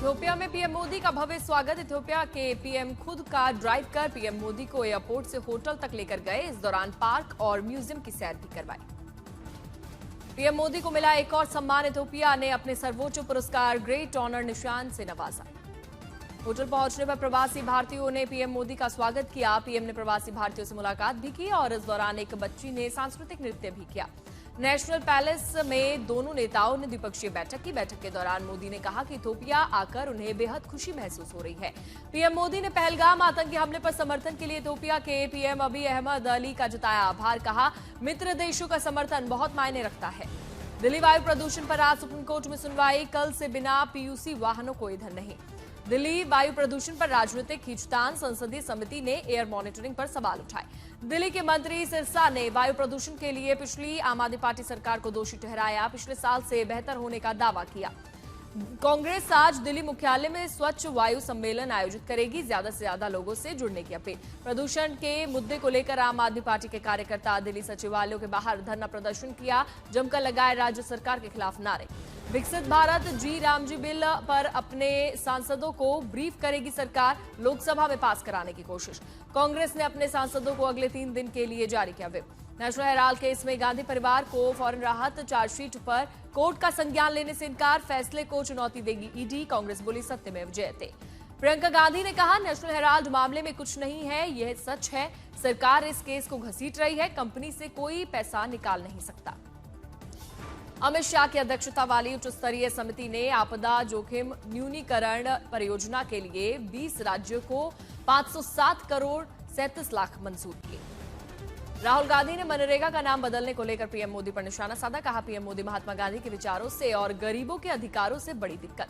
Ethiopia में PM Modi का भव्य स्वागत। इथियोपिया के पीएम खुद कार ड्राइव कर पीएम मोदी को एयरपोर्ट से होटल तक लेकर गए। इस दौरान पार्क और म्यूजियम की सैर भी करवाई। पीएम मोदी को मिला एक और सम्मान। इथियोपिया ने अपने सर्वोच्च पुरस्कार ग्रेट ऑनर निशान से नवाजा। होटल पहुंचने पर प्रवासी भारतीयों ने पीएम मोदी का स्वागत किया। पीएम ने प्रवासी भारतीयों से मुलाकात भी की और इस दौरान एक बच्ची ने सांस्कृतिक नृत्य भी किया। नेशनल पैलेस में दोनों नेताओं ने द्विपक्षीय बैठक की। बैठक के दौरान मोदी ने कहा कि इथियोपिया आकर उन्हें बेहद खुशी महसूस हो रही है। पीएम मोदी ने पहलगाम आतंकी हमले पर समर्थन के लिए इथियोपिया के पीएम अबी अहमद अली का जताया आभार। कहा, मित्र देशों का समर्थन बहुत मायने रखता है। दिल्ली वायु प्रदूषण पर आज सुप्रीम कोर्ट में सुनवाई। कल से बिना पीयूसी वाहनों को ईंधन नहीं। दिल्ली वायु प्रदूषण पर राजनीतिक खींचतान। संसदीय समिति ने एयर मॉनिटरिंग पर सवाल उठाए। दिल्ली के मंत्री सिरसा ने वायु प्रदूषण के लिए पिछली आम आदमी पार्टी सरकार को दोषी ठहराया। पिछले साल से बेहतर होने का दावा किया। कांग्रेस आज दिल्ली मुख्यालय में स्वच्छ वायु सम्मेलन आयोजित करेगी। ज्यादा से ज्यादा लोगों से जुड़ने की अपील। प्रदूषण के मुद्दे को लेकर आम आदमी पार्टी के कार्यकर्ता दिल्ली सचिवालयों के बाहर धरना प्रदर्शन किया। जमकर लगाए राज्य सरकार के खिलाफ नारे। विकसित भारत जी रामजी बिल पर अपने सांसदों को ब्रीफ करेगी सरकार। लोकसभा में पास कराने की कोशिश। कांग्रेस ने अपने सांसदों को अगले 3 दिन के लिए जारी किया व्हिप। नेशनल हेराल्ड केस में गांधी परिवार को फौरन राहत। चार्जशीट पर कोर्ट का संज्ञान लेने से इनकार। फैसले को चुनौती देगी ईडी। कांग्रेस बोली सत्यमेव जयते। प्रियंका गांधी ने कहा, नेशनल हेराल्ड मामले में कुछ नहीं है, यह सच है। सरकार इस केस को घसीट रही है। कंपनी से कोई पैसा निकाल नहीं सकता। अमित शाह की अध्यक्षता वाली उच्च स्तरीय समिति ने आपदा जोखिम न्यूनीकरण परियोजना के लिए 20 राज्यों को 507 करोड़ 37 लाख मंजूर किए। राहुल गांधी ने मनरेगा का नाम बदलने को लेकर पीएम मोदी पर निशाना साधा। कहा, पीएम मोदी महात्मा गांधी के विचारों से और गरीबों के अधिकारों से बड़ी दिक्कत।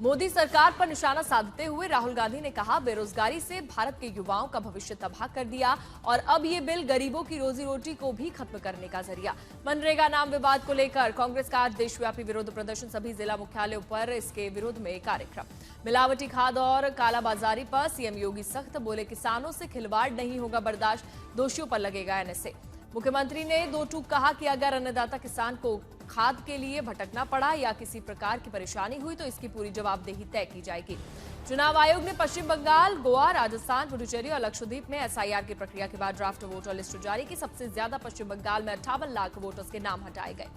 मोदी सरकार पर निशाना साधते हुए राहुल गांधी ने कहा, बेरोजगारी से भारत के युवाओं का भविष्य तबाह कर दिया और अब ये बिल गरीबों की रोजी रोटी को भी खत्म करने का जरिया। मनरेगा नाम विवाद को लेकर कांग्रेस का आज देशव्यापी विरोध प्रदर्शन। सभी जिला मुख्यालयों पर इसके विरोध में कार्यक्रम। मिलावटी खाद और कालाबाजारी पर सीएम योगी सख्त। बोले, किसानों से खिलवाड़ नहीं होगा बर्दाश्त। दोषियों पर लगेगा एनएसए। मुख्यमंत्री ने दो टूक कहा कि अगर अन्नदाता किसान को खाद के लिए भटकना पड़ा या किसी प्रकार की परेशानी हुई तो इसकी पूरी जवाबदेही तय की जाएगी। चुनाव आयोग ने पश्चिम बंगाल, गोवा, राजस्थान, पुडुचेरी और लक्षद्वीप में एसआईआर की प्रक्रिया के बाद ड्राफ्ट वोटर लिस्ट जारी की। सबसे ज्यादा पश्चिम बंगाल में 58 लाख वोटर्स के नाम हटाए गए।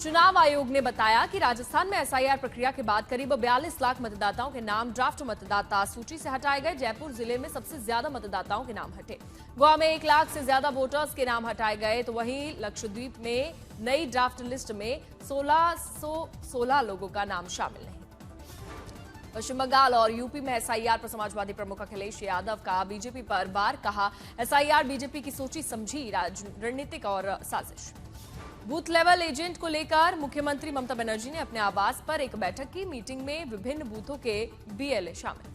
चुनाव आयोग ने बताया कि राजस्थान में एसआईआर प्रक्रिया के बाद करीब 42 लाख मतदाताओं के नाम ड्राफ्ट मतदाता सूची से हटाए गए। जयपुर जिले में सबसे ज्यादा मतदाताओं के नाम हटे। गोवा में 1 लाख से ज्यादा वोटर्स के नाम हटाए गए। तो वहीं लक्षद्वीप में नई ड्राफ्ट लिस्ट में 1616 लोगों का नाम शामिल नहीं। पश्चिम बंगाल और यूपी में एसआईआर पर समाजवादी प्रमुख अखिलेश यादव का बीजेपी पर वार। कहा, एसआईआर बीजेपी की सोची समझी रणनीतिक और साजिश। बूथ लेवल एजेंट को लेकर मुख्यमंत्री ममता बनर्जी ने अपने आवास पर एक बैठक की। मीटिंग में विभिन्न बूथों के बीएलए शामिल।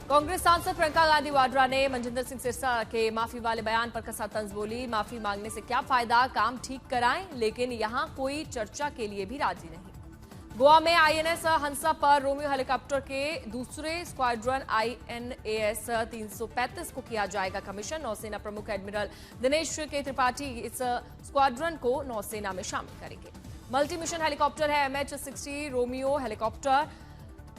कांग्रेस सांसद प्रियंका गांधी वाड्रा ने मनजिंदर सिंह सिरसा के माफी वाले बयान पर कसा तंज बोली। माफी मांगने से क्या फायदा, काम ठीक कराएं, लेकिन यहां कोई चर्चा के लिए भी राजी नहीं। गोवा में आईएनएस हंसा पर रोमियो हेलीकॉप्टर के दूसरे स्क्वाड्रन आईएनएस 335 को किया जाएगा कमीशन। नौसेना प्रमुख एडमिरल दिनेश के त्रिपाठी इस स्क्वाड्रन को नौसेना में शामिल करेंगे। मल्टी मिशन हेलीकॉप्टर है MH-60 रोमियो हेलीकॉप्टर।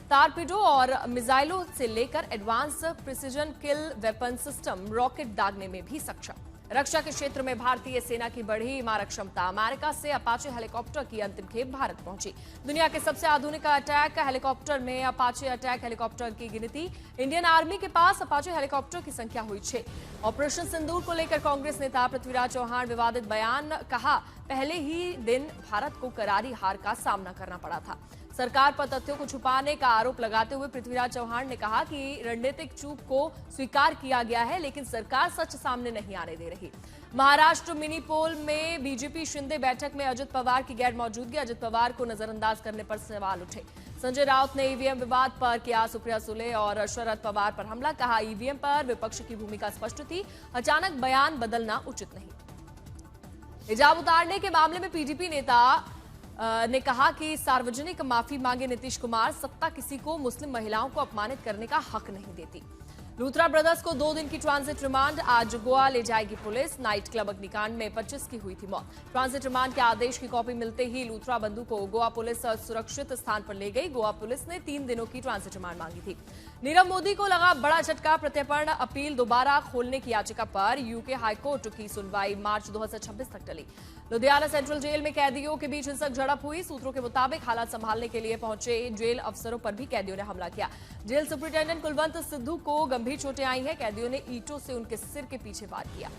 टारपीडो और मिसाइलों से लेकर एडवांस प्रिसीजन किल वेपन सिस्टम रॉकेट दागने में भी सक्षम। रक्षा के क्षेत्र में भारतीय सेना की बढ़ी मारक क्षमता। अमेरिका से अपाचे हेलीकॉप्टर की अंतिम खेप भारत पहुंची। दुनिया के सबसे आधुनिक अटैक हेलीकॉप्टर में अपाचे अटैक हेलीकॉप्टर की गिनती। इंडियन आर्मी के पास अपाचे हेलीकॉप्टर की संख्या हुई 6। ऑपरेशन सिंदूर को लेकर कांग्रेस नेता पृथ्वीराज चौहान विवादित बयान। कहा, पहले ही दिन भारत को करारी हार का सामना करना पड़ा था। सरकार पर तथ्यों को छुपाने का आरोप लगाते हुए पृथ्वीराज चौहान ने कहा कि रणनीतिक चूक को स्वीकार किया गया है, लेकिन सरकार सच सामने नहीं आने दे रही। महाराष्ट्र मिनी पोल में बीजेपी शिंदे बैठक में अजित पवार की गैर मौजूदगी। अजित पवार को नजरअंदाज करने पर सवाल उठे। संजय राउत ने ईवीएम विवाद पर किया सुप्रिया सुले और शरद पवार पर हमला। कहा, ईवीएम पर विपक्ष की भूमिका स्पष्ट थी, अचानक बयान बदलना उचित नहीं। हिजाब उतारने के मामले में पीडीपी नेता ने कहा कि सार्वजनिक माफी मांगे नीतीश कुमार। सत्ता किसी को मुस्लिम महिलाओं को अपमानित करने का हक नहीं देती। लूथरा ब्रदर्स को 2 दिन की ट्रांजिट रिमांड, आज गोवा ले जाएगी पुलिस। नाइट क्लब अग्निकांड में 25 की हुई थी मौत। ट्रांजिट रिमांड के आदेश की कॉपी मिलते ही लूथरा बंधु को गोवा पुलिस सुरक्षित स्थान पर ले गई। गोवा पुलिस ने 3 दिनों की ट्रांजिट रिमांड मांगी थी। नीरव मोदी को लगा बड़ा झटका, प्रत्यर्पण अपील दोबारा खोलने की याचिका पर यूके हाईकोर्ट की सुनवाई मार्च 2026 तक टली। लुधियाना सेंट्रल जेल में कैदियों के बीच हिंसक झड़प हुई। सूत्रों के मुताबिक हालात संभालने के लिए पहुंचे जेल अफसरों पर भी कैदियों ने हमला किया। जेल सुपरिटेंडेंट कुलवंत सिद्धू को गंभीर चोटें आई हैं। कैदियों ने ईंटों से उनके सिर के पीछे वार किया।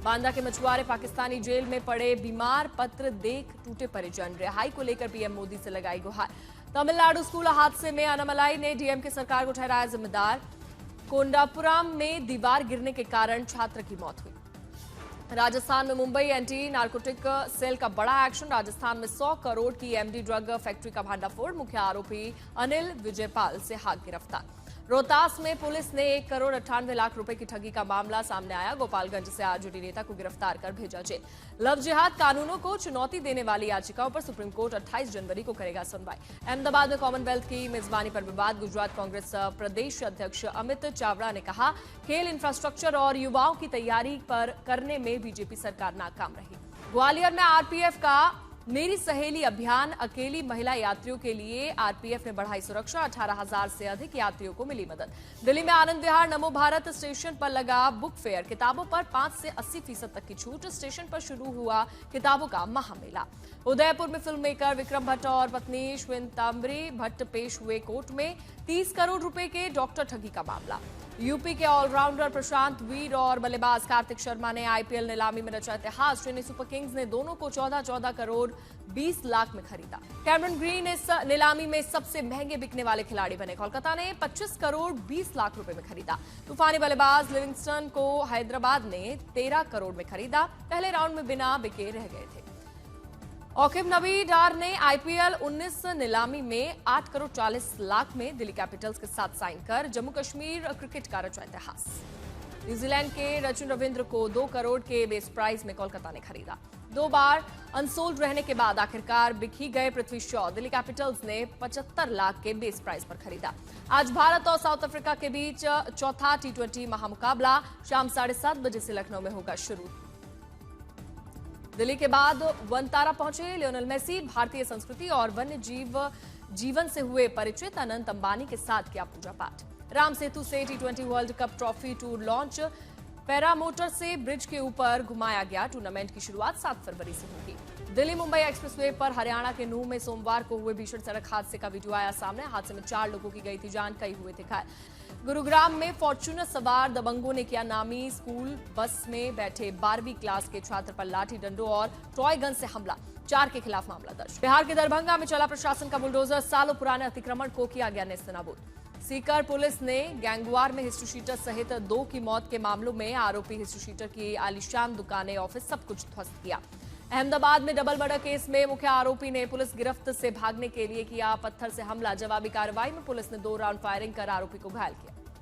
बांदा के मछुआरे पाकिस्तानी जेल में पड़े बीमार, पत्र देख टूटे परिजन। रिहाई को लेकर पीएम मोदी से लगाई गुहार। तमिलनाडु स्कूल हादसे में अनामलाई ने डीएमके सरकार को ठहराया जिम्मेदार। कोंडापुरम में दीवार गिरने के कारण छात्र की मौत हुई। राजस्थान में मुंबई एंटी नार्कोटिक सेल का बड़ा एक्शन। राजस्थान में 100 करोड़ की एमडी ड्रग फैक्ट्री का भांडाफोड़। मुख्य आरोपी अनिल विजयपाल से हाल गिरफ्तार। रोहतास में पुलिस ने 1 करोड़ 98 लाख रुपए की ठगी का मामला सामने आया। गोपालगंज से आरजेडी नेता को गिरफ्तार कर भेजा जेल। लव जिहाद कानूनों को चुनौती देने वाली याचिकाओं पर सुप्रीम कोर्ट 28 जनवरी को करेगा सुनवाई। अहमदाबाद में कॉमनवेल्थ की मेजबानी पर विवाद। गुजरात कांग्रेस प्रदेश अध्यक्ष अमित चावड़ा ने कहा, खेल इंफ्रास्ट्रक्चर और युवाओं की तैयारी पर करने में बीजेपी सरकार नाकाम रही। ग्वालियर में आरपीएफ का मेरी सहेली अभियान, अकेली महिला यात्रियों के लिए आरपीएफ ने बढ़ाई सुरक्षा। 18,000 से अधिक यात्रियों को मिली मदद। दिल्ली में आनंद विहार नमो भारत स्टेशन पर लगा बुक फेयर। किताबों पर 5 से 80% तक की छूट। स्टेशन पर शुरू हुआ किताबों का महामेला। उदयपुर में फिल्म मेकर विक्रम भट्ट और पत्नी श्वेतांबरी भट्ट पेश हुए कोर्ट में। 30 करोड़ रुपए के डॉक्टर ठगी का मामला। यूपी के ऑलराउंडर प्रशांत वीर और बल्लेबाज कार्तिक शर्मा ने आईपीएल नीलामी में रचा इतिहास। चेन्नई सुपर किंग्स ने दोनों को 14 करोड़ 20 लाख में खरीदा। कैमरन ग्रीन इस नीलामी में सबसे महंगे बिकने वाले खिलाड़ी बने। कोलकाता ने 25 करोड़ 20 लाख रुपए में खरीदा। तूफानी बल्लेबाज लिविंगस्टन को हैदराबाद ने 13 करोड़ में खरीदा। पहले राउंड में बिना बिके रह गए थे। औकिब नबी डार ने आईपीएल 19 नीलामी में 8 करोड़ 40 लाख में दिल्ली कैपिटल्स के साथ साइन कर जम्मू कश्मीर क्रिकेट का रचा इतिहास। न्यूजीलैंड के रचिन रविंद्र को 2 करोड़ के बेस प्राइस में कोलकाता ने खरीदा। 2 बार अनसोल्ड रहने के बाद आखिरकार बिक ही गए पृथ्वी शॉ। दिल्ली कैपिटल्स ने 75 लाख के बेस प्राइस पर खरीदा। आज भारत और साउथ अफ्रीका के बीच चौथा T20 महामुकाबला शाम 7:30 बजे से लखनऊ में होगा शुरू। दिल्ली के बाद वनतारा पहुंचे लियोनेल मेसी। भारतीय संस्कृति और वन्य जीवन से हुए परिचित। अनंत अंबानी के साथ किया पूजा पाठ। राम सेतु से T20 world cup trophy tour launch. Paramotor से ब्रिज के ऊपर घुमाया गया। टूर्नामेंट की शुरुआत 7 फरवरी से होगी। दिल्ली मुंबई एक्सप्रेसवे पर हरियाणा के नूंह में सोमवार को हुए भीषण सड़क हादसे का वीडियो आया सामने। हादसे में 4 लोगों की गई थी जान, कई हुए थे घायल। गुरुग्राम में फॉर्च्यूनर सवार दबंगों ने किया नामी स्कूल बस में बैठे 12वीं क्लास के छात्र पर लाठी डंडों और टॉय गन से हमला। 4 के खिलाफ मामला दर्ज। बिहार के दरभंगा में चला प्रशासन का बुलडोजर। सालों पुराने अतिक्रमण को किया गया नेस्तनाबूद। सीकर पुलिस ने गैंगवार में हिस्ट्री शीटर सहित 2 की मौत के मामलों में आरोपी हिस्ट्री शीटर की आलीशान दुकानें, ऑफिस सब कुछ ध्वस्त किया। अहमदाबाद में डबल मर्डर केस में मुख्य आरोपी ने पुलिस गिरफ्त से भागने के लिए किया पत्थर से हमला। जवाबी कार्रवाई में पुलिस ने 2 राउंड फायरिंग कर आरोपी को घायल किया।